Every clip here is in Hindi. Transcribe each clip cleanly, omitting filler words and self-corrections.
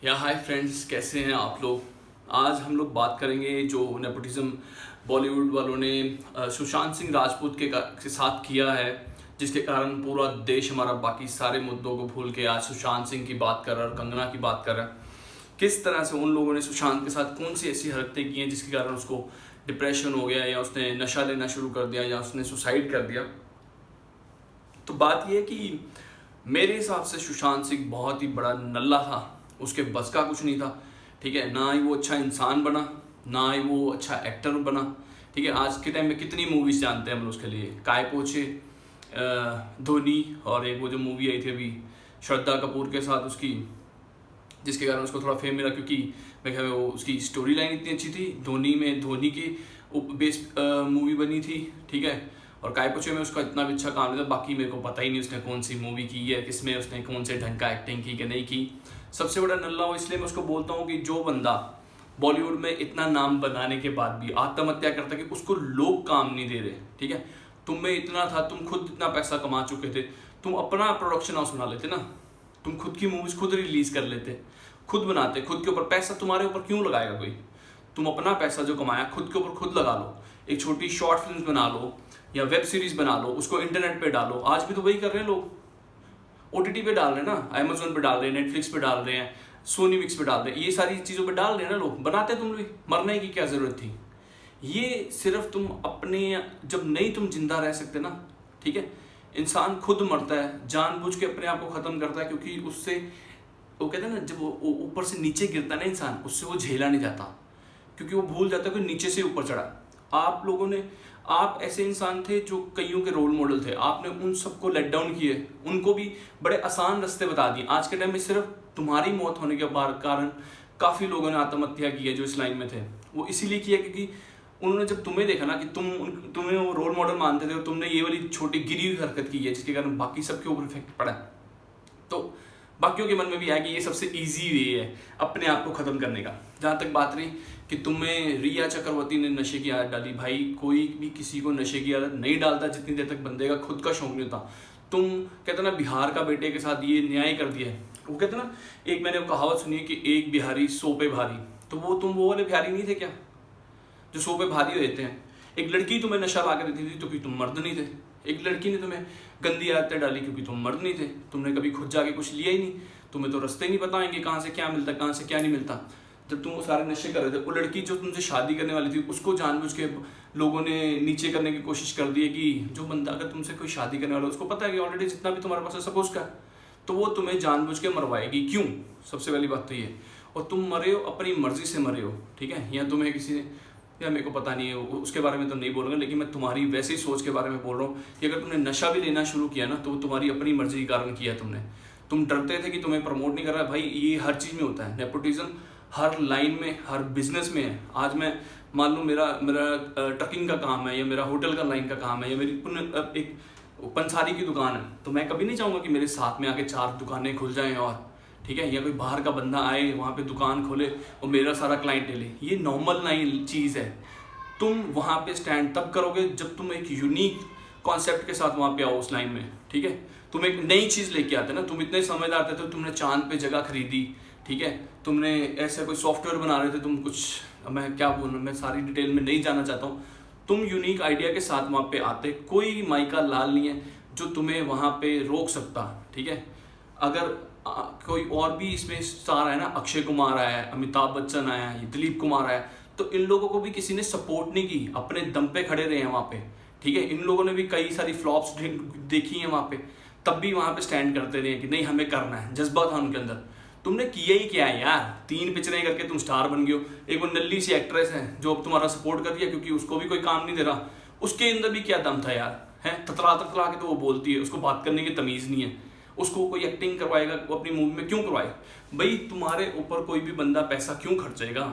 या हाय फ्रेंड्स, कैसे हैं आप लोग। आज हम लोग बात करेंगे जो नेपोटिज्म बॉलीवुड वालों ने सुशांत सिंह राजपूत के साथ किया है, जिसके कारण पूरा देश हमारा बाकी सारे मुद्दों को भूल के आज सुशांत सिंह की बात कर रहा है और कंगना की बात कर रहा है। किस तरह से उन लोगों ने सुशांत के साथ कौन सी ऐसी हरकतें की हैं जिसके कारण उसको डिप्रेशन हो गया, या उसने नशा लेना शुरू कर दिया, या उसने सुसाइड कर दिया। तो बात यह है कि मेरे हिसाब से सुशांत सिंह बहुत ही बड़ा नल्ला था, उसके बस का कुछ नहीं था। ठीक है, ना ही वो अच्छा इंसान बना, ना ही वो अच्छा एक्टर बना। ठीक है, आज के टाइम में कितनी मूवीज जानते हैं हम उसके लिए, काय पोछे, धोनी, और एक वो जो मूवी आई थी अभी श्रद्धा कपूर के साथ उसकी, जिसके कारण उसको थोड़ा फेम मिला क्योंकि मैं ख्याल वो उसकी स्टोरी लाइन इतनी अच्छी थी। धोनी में धोनी की बेस मूवी बनी थी। ठीक है, और काय पोछे में उसका इतना भी अच्छा काम नहीं था। बाकी मेरे को पता ही नहीं उसने कौन सी मूवी की है, किसमें उसने कौन से ढंग का एक्टिंग की कि नहीं की। सबसे बड़ा नल्ला हो इसलिए मैं उसको बोलता हूँ कि जो बंदा बॉलीवुड में इतना नाम बनाने के बाद भी आत्महत्या करता कि उसको लोग काम नहीं दे रहे। ठीक है, तुम में इतना था, तुम खुद इतना पैसा कमा चुके थे, तुम अपना प्रोडक्शन हाउस बना लेते ना, तुम खुद की मूवीज खुद रिलीज कर लेते, खुद बनाते, खुद के ऊपर पैसा तुम्हारे ऊपर क्यों लगाएगा कोई। तुम अपना पैसा जो कमाया खुद के ऊपर खुद लगा लो, एक छोटी शॉर्ट फिल्म बना लो या वेब सीरीज बना लो, उसको इंटरनेट पे डालो। आज भी तो वही कर रहे हैं लोग, ओटीटी पे डाल रहे हैं ना, अमेजोन पे डाल रहे हैं, नेटफ्लिक्स पे डाल रहे हैं, सोनी मिक्स पे डाल रहे हैं, ये सारी चीज़ों पे डाल रहे हैं ना लोग। बनाते तुम भी, मरने की क्या ज़रूरत थी। ये सिर्फ तुम अपने, जब नहीं तुम जिंदा रह सकते ना, ठीक है, इंसान खुद मरता है, जानबूझ के अपने आप को ख़त्म करता है, क्योंकि उससे वो कहते हैं ना, जब वो ऊपर से नीचे गिरता है ना इंसान, उससे वो झेला नहीं जाता, क्योंकि वो भूल जाता है कि नीचे से ऊपर चढ़ा। आप लोगों ने, आप ऐसे इंसान थे जो कईयों के रोल मॉडल थे, आपने उन सबको लेट डाउन किए, उनको भी बड़े आसान रास्ते बता दिए। आज के टाइम में सिर्फ तुम्हारी मौत होने के कारण काफ़ी लोगों ने आत्महत्या की है जो इस लाइन में थे। वो इसीलिए किया क्योंकि उन्होंने जब तुम्हें देखा ना कि तुम्हें वो रोल मॉडल मानते थे और तुमने ये वाली छोटी गिरी हुई हरकत की है, जिसके कारण बाकी सबके ऊपर इफेक्ट पड़ा है, तो बाकियों के मन में भी आया कि ये सबसे इजी वे है अपने आप को ख़त्म करने का। जहाँ तक बात रही कि तुम्हें रिया चक्रवर्ती ने नशे की आदत डाली, भाई कोई भी किसी को नशे की आदत नहीं डालता जितनी देर तक बंदे का खुद का शौक नहीं होता। तुम कहते ना बिहार का बेटे के साथ ये न्याय कर दिया है। वो कहते ना, एक मैंने कहावत सुनी है कि एक बिहारी 100 पे भारी, तो वो तुम वो वाले बिहारी नहीं थे क्या जो 100 पे भारी रहते हैं। एक लड़की तुम्हें नशा ला कर देती थी तो क्योंकि तुम मर्द नहीं थे। एक लड़की ने तुम्हें गंदी आदतें डाली क्योंकि तुम मर्द नहीं थे। तुमने कभी खुद जाके कुछ लिया ही नहीं, तुम्हें तो रास्ते नहीं बताएंगे कहाँ से क्या मिलता, कहाँ से क्या नहीं मिलता। जब तुम वो सारे नशे कर रहे थे, वो लड़की जो तुमसे शादी करने वाली थी उसको जानबूझ के लोगों ने नीचे करने की कोशिश कर दी है कि जो बंदा अगर तुमसे कोई शादी करने वाला है उसको पता है कि ऑलरेडी जितना भी तुम्हारे पास है सब उसका, तो वो तुम्हें जानबूझ के मरवाएगी। क्यों? सबसे पहली बात तो ये। और तुम मरे हो अपनी मर्जी से मरे हो, ठीक है, या तुम्हें किसी ने, या मेरे को पता नहीं है उसके बारे में तो नहीं बोलूँगा, लेकिन मैं तुम्हारी वैसी सोच के बारे में बोल रहा हूँ कि अगर तुमने नशा भी लेना शुरू किया ना तो वो तुम्हारी अपनी मर्जी के कारण किया तुमने। तुम डरते थे कि तुम्हें प्रमोट नहीं कर रहा है। भाई ये हर चीज़ में होता है, नेपोटिज्म हर लाइन में, हर बिजनेस में है। आज मैं मान लूँ मेरा ट्रकिंग का काम है, या मेरा होटल का लाइन का काम है, या मेरी एक पंसारी की दुकान है, तो मैं कभी नहीं चाहूँगा कि मेरे साथ में आके 4 दुकानें खुल जाएं, और ठीक है, या कोई बाहर का बंदा आए वहाँ पे दुकान खोले और मेरा सारा क्लाइंट ले ले। ये नॉर्मल नहीं चीज़ है। तुम वहाँ पे स्टैंड तब करोगे जब तुम एक यूनिक कॉन्सेप्ट के साथ वहाँ पे आओ उस लाइन में। ठीक है, तुम एक नई चीज़ लेके आते ना, तुम इतने समझदार थे तो तुमने चांद पे जगह खरीदी। ठीक है, तुमने ऐसा कोई सॉफ्टवेयर बना रहे थे, तुम कुछ, मैं क्या बोलूँ, मैं सारी डिटेल में नहीं जाना चाहता हूँ। तुम यूनिक आइडिया के साथ वहाँ पे आते, कोई माइका लाल नहीं है जो तुम्हें वहाँ पे रोक सकता। ठीक है, अगर कोई और भी इसमें स्टार है ना, अक्षय कुमार आया है, अमिताभ बच्चन आया है, दिलीप कुमार आया है, तो इन लोगों को भी किसी ने सपोर्ट नहीं की, अपने दम पे खड़े रहे हैं वहाँ पे। ठीक है, इन लोगों ने भी कई सारी फ्लॉप्स देखी हैं वहाँ पे, तब भी वहाँ पे स्टैंड करते रहे कि नहीं हमें करना है, जज्बा था उनके अंदर। तुमने किया ही क्या है यार, 3 पिक्चरें करके तुम स्टार बन गए हो। एक वो नल्ली सी एक्ट्रेस है जो अब तुम्हारा सपोर्ट कर रही है क्योंकि उसको भी कोई काम नहीं दे रहा, उसके अंदर भी क्या दम था यार, है ततला ततला के तो वो बोलती है, उसको बात करने की तमीज़ नहीं है। उसको कोई एक्टिंग करवाएगा वो अपनी मूवी में, क्यों करवाए भाई? तुम्हारे ऊपर कोई भी बंदा पैसा क्यों खर्चेगा?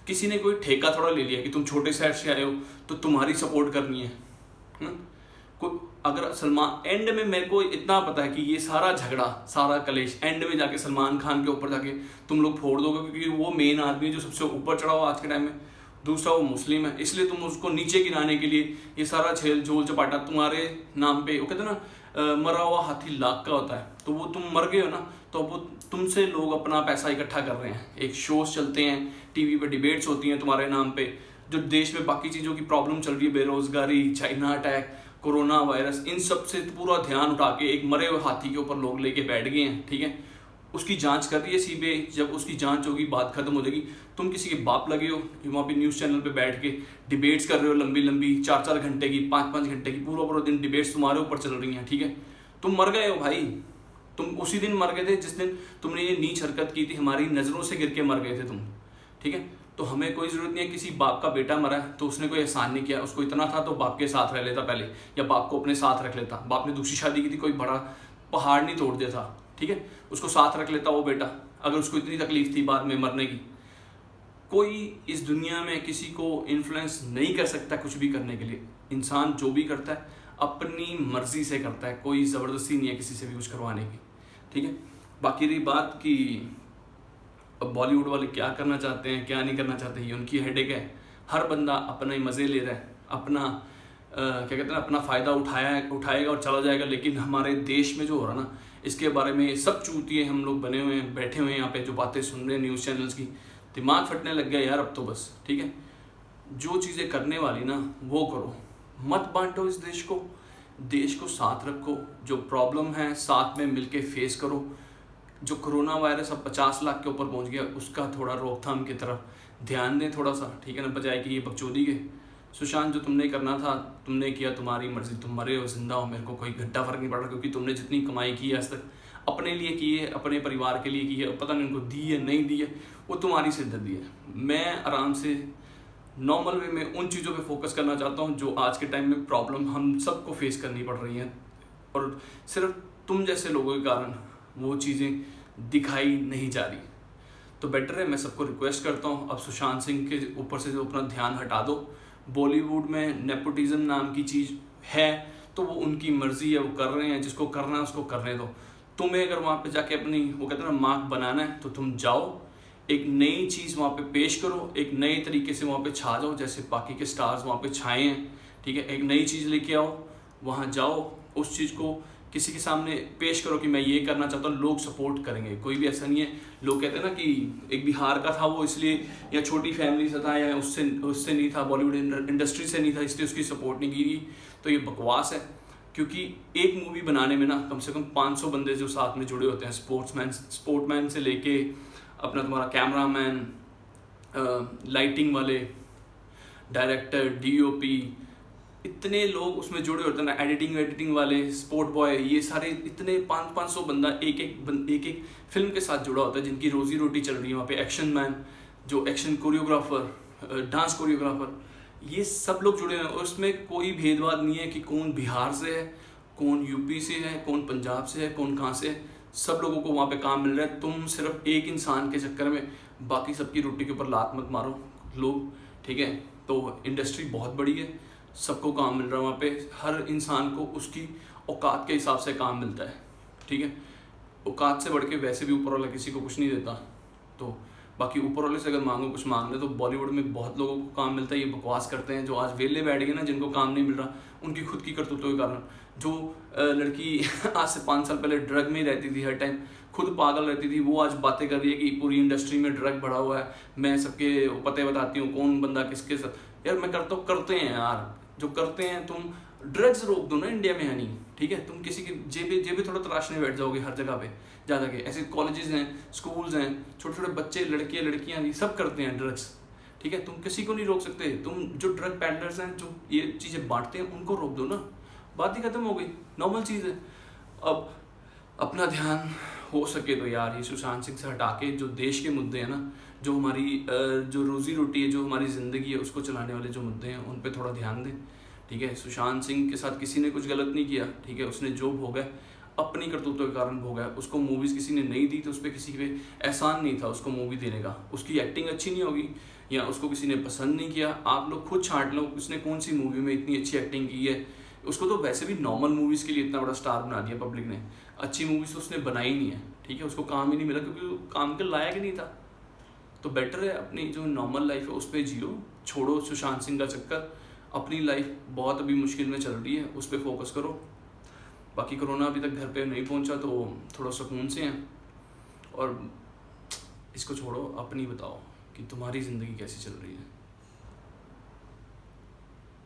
किसी ने कोई ठेका थोड़ा ले लिया कि तुम छोटे शहर से आए हो तो तुम्हारी सपोर्ट करनी है। अगर सलमान, एंड में मेरे को इतना पता है कि ये सारा झगड़ा, सारा कलेश एंड में जाके सलमान खान के ऊपर जाके तुम लोग फोड़ दोगे, क्योंकि वो मेन आदमी है जो सबसे ऊपर चढ़ा हुआ आज के टाइम में। दूसरा वो मुस्लिम है, इसलिए तुम उसको नीचे गिराने के लिए ये सारा झेल झोल चपाटा तुम्हारे नाम पे, वो कहते हैं ना मरा हुआ हाथी लाख का होता है, तो वो तुम मर गए हो ना, तो वो तुमसे लोग अपना पैसा इकट्ठा कर रहे हैं, एक शोज चलते हैं, टीवी पे डिबेट्स होती हैं तुम्हारे नाम पे, जो देश में बाकी चीज़ों की प्रॉब्लम चल रही है, बेरोजगारी, चाइना अटैक, कोरोना वायरस, इन सब से पूरा ध्यान उठा के एक मरे हुए हाथी के ऊपर लोग लेके बैठ गए हैं। ठीक है, उसकी जांच कर रही है सीबीआई। जब उसकी जांच होगी, बात खत्म हो जाएगी, तुम किसी के बाप लगे हो वहाँ पे न्यूज़ चैनल पे बैठ के डिबेट्स कर रहे हो, लंबी लंबी 4-4 घंटे की, 5-5 घंटे की, पूरा पूरा दिन डिबेट्स तुम्हारे ऊपर चल रही हैं। ठीक है, तुम मर गए हो भाई, तुम उसी दिन मर गए थे जिस दिन तुमने ये नीच हरकत की थी, हमारी नज़रों से गिर के मर गए थे तुम। ठीक है, तो हमें कोई ज़रूरत नहीं है, किसी बाप का बेटा मरा है तो उसने कोई एहसान नहीं किया, उसको इतना था तो बाप के साथ रह लेता पहले, या बाप को अपने साथ रख लेता। बाप ने दूसरी शादी की थी, कोई बड़ा पहाड़ नहीं तोड़ दिया था। ठीक है, उसको साथ रख लेता वो बेटा, अगर उसको इतनी तकलीफ थी बाद में मरने की। कोई इस दुनिया में किसी को इन्फ्लुएंस नहीं कर सकता कुछ भी करने के लिए। इंसान जो भी करता है अपनी मर्जी से करता है, कोई ज़बरदस्ती नहीं है किसी से भी कुछ करवाने की। ठीक है, बाकी रही बात कि अब बॉलीवुड वाले क्या करना चाहते हैं क्या नहीं करना चाहते, ये उनकी हेडेक है। हर बंदा अपना ही मज़े ले रहा है, अपना क्या कहते हैं, अपना फ़ायदा उठाएगा और चला जाएगा। लेकिन हमारे देश में जो हो रहा ना, इसके बारे में सब चूतिए हम लोग बने हुए हैं, बैठे हुए हैं यहाँ पे, जो बातें सुन रहे हैं न्यूज़ चैनल्स की, दिमाग फटने लग गया यार अब तो बस। ठीक है, जो चीज़ें करने वाली ना वो करो, मत बांटो इस देश को साथ रखो। जो प्रॉब्लम है साथ में मिलके फेस करो। जो कोरोना वायरस अब 50 लाख के ऊपर पहुंच गया, उसका थोड़ा रोकथाम की तरफ ध्यान दें थोड़ा सा। ठीक है ना, बजाय कि ये बकचोदी के। सुशांत, जो तुमने करना था तुमने किया, तुम्हारी मर्जी, तुम मरे हो जिंदा हो, मेरे को कोई घंटा फर्क नहीं पड़ रहा, क्योंकि तुमने जितनी कमाई की है आज तक अपने लिए की है, अपने परिवार के लिए की है। पता नहीं उनको दी है नहीं दी है, वो तुम्हारी सिरदर्दी है। मैं आराम से नॉर्मल वे में उन चीज़ों पे फोकस करना चाहता हूँ जो आज के टाइम में प्रॉब्लम हम सबको फेस करनी पड़ रही हैं, और सिर्फ तुम जैसे लोगों के कारण वो चीज़ें दिखाई नहीं जा रही। तो बेटर है, मैं सबको रिक्वेस्ट करता हूँ, अब सुशांत सिंह के ऊपर से जो अपना ध्यान हटा दो। बॉलीवुड में नेपोटिज्म नाम की चीज़ है तो वो उनकी मर्जी है, वो कर रहे हैं, जिसको करना है उसको करने दो। तुम्हें अगर वहाँ पे जाके अपनी वो कहते हैं ना मार्क बनाना है तो तुम जाओ, एक नई चीज़ वहाँ पे पेश करो, एक नए तरीके से वहाँ पे छा जाओ, जैसे बाकी के स्टार्स वहाँ पे छाए हैं। ठीक है, एक नई चीज़ लेके आओ, वहाँ जाओ, उस चीज़ को किसी के सामने पेश करो कि मैं ये करना चाहता हूँ, लोग सपोर्ट करेंगे। कोई भी ऐसा नहीं है, लोग कहते हैं ना कि एक बिहार का था वो इसलिए, या छोटी फैमिली से था, या उससे नहीं था, बॉलीवुड इंडस्ट्री से नहीं था इसलिए उसकी सपोर्ट नहीं की गई, तो ये बकवास है। क्योंकि एक मूवी बनाने में ना कम से कम 500 बंदे जो साथ में जुड़े होते हैं, स्पोर्टमैन से लेके अपना तुम्हारा कैमरामैन, लाइटिंग वाले, डायरेक्टर, डीओपी, इतने लोग उसमें जुड़े होते हैं ना, एडिटिंग वाले, स्पोर्ट बॉय, ये सारे इतने 500 बंदा एक एक फिल्म के साथ जुड़ा होता है, जिनकी रोजी रोटी चल रही है वहाँ पे। एक्शन मैन, जो एक्शन कोरियोग्राफर, डांस कोरियोग्राफर, ये सब लोग जुड़े हैं। और उसमें कोई भेदभाव नहीं है कि कौन बिहार से है, कौन यूपी से है, कौन पंजाब से है, कौन कहाँ से है। सब लोगों को वहाँ पे काम मिल रहा है। तुम सिर्फ एक इंसान के चक्कर में बाकी सबकी रोटी के ऊपर लात मत मारो लोग। ठीक है, तो इंडस्ट्री बहुत बड़ी है, सबको काम मिल रहा है वहाँ पे। हर इंसान को उसकी औकात के हिसाब से काम मिलता है। ठीक है, औकात से बढ़ के वैसे भी ऊपर वाला किसी को कुछ नहीं देता। तो बाकी ऊपर वाले से अगर मांगो कुछ मांग ले, तो बॉलीवुड में बहुत लोगों को काम मिलता है। ये बकवास करते हैं जो आज वेले बैठ गए ना, जिनको काम नहीं मिल रहा, उनकी खुद की करतूतों के कारण। जो लड़की आज से 5 साल पहले ड्रग में ही रहती थी, हर टाइम खुद पागल रहती थी, वो आज बातें कर रही है कि पूरी इंडस्ट्री में ड्रग बढ़ा हुआ है, मैं सबके पते बताती हूँ कौन बंदा किसके साथ। यार मैं करते हैं यार, जो करते हैं। तुम ड्रग्स रोक दो ना इंडिया में, यानी ठीक है, तुम किसी की जेबे थोड़ा तराशने बैठ जाओगे हर जगह पे ज़्यादा के। ऐसे कॉलेजेस हैं, स्कूल्स हैं, छोटे छोटे बच्चे, लड़कियाँ ये सब करते हैं ड्रग्स। ठीक है, तुम किसी को नहीं रोक सकते। तुम जो ड्रग पैडलर्स हैं, जो ये चीज़ें बांटते हैं, उनको रोक दो ना, बात ही खत्म हो गई, नॉर्मल चीज़ है। अब अपना ध्यान हो सके तो यार ये सुशांत सिंह से हटा के जो देश के मुद्दे हैं ना, जो हमारी जो रोजी रोटी है, जो हमारी ज़िंदगी है, उसको चलाने वाले जो मुद्दे हैं, उन पे थोड़ा ध्यान दें। ठीक है, सुशांत सिंह के साथ किसी ने कुछ गलत नहीं किया। ठीक है, उसने जो भोगा अपनी करतूतों के कारण भोगा है। उसको मूवीज़ किसी ने नहीं दी तो उस पर किसी पे एहसान नहीं था उसको मूवी देने का। उसकी एक्टिंग अच्छी नहीं होगी या उसको किसी ने पसंद नहीं किया, आप लोग खुद छांट लो उसने कौन सी मूवी में इतनी अच्छी एक्टिंग की है। उसको तो वैसे भी नॉर्मल मूवीज़ के लिए इतना बड़ा स्टार बना दिया पब्लिक ने, अच्छी मूवीज़ तो उसने बनाई नहीं है। ठीक है, उसको काम ही नहीं मिला क्योंकि वो काम के लायक ही नहीं था। तो बेटर है अपनी जो नॉर्मल लाइफ है उस पर जियो, छोड़ो सुशांत सिंह का चक्कर। अपनी लाइफ बहुत अभी मुश्किल में चल रही है, उस पर फोकस करो। बाकी कोरोना अभी तक घर पे नहीं पहुंचा तो थोड़ा सुकून से हैं। और इसको छोड़ो, अपनी बताओ कि तुम्हारी ज़िंदगी कैसी चल रही है।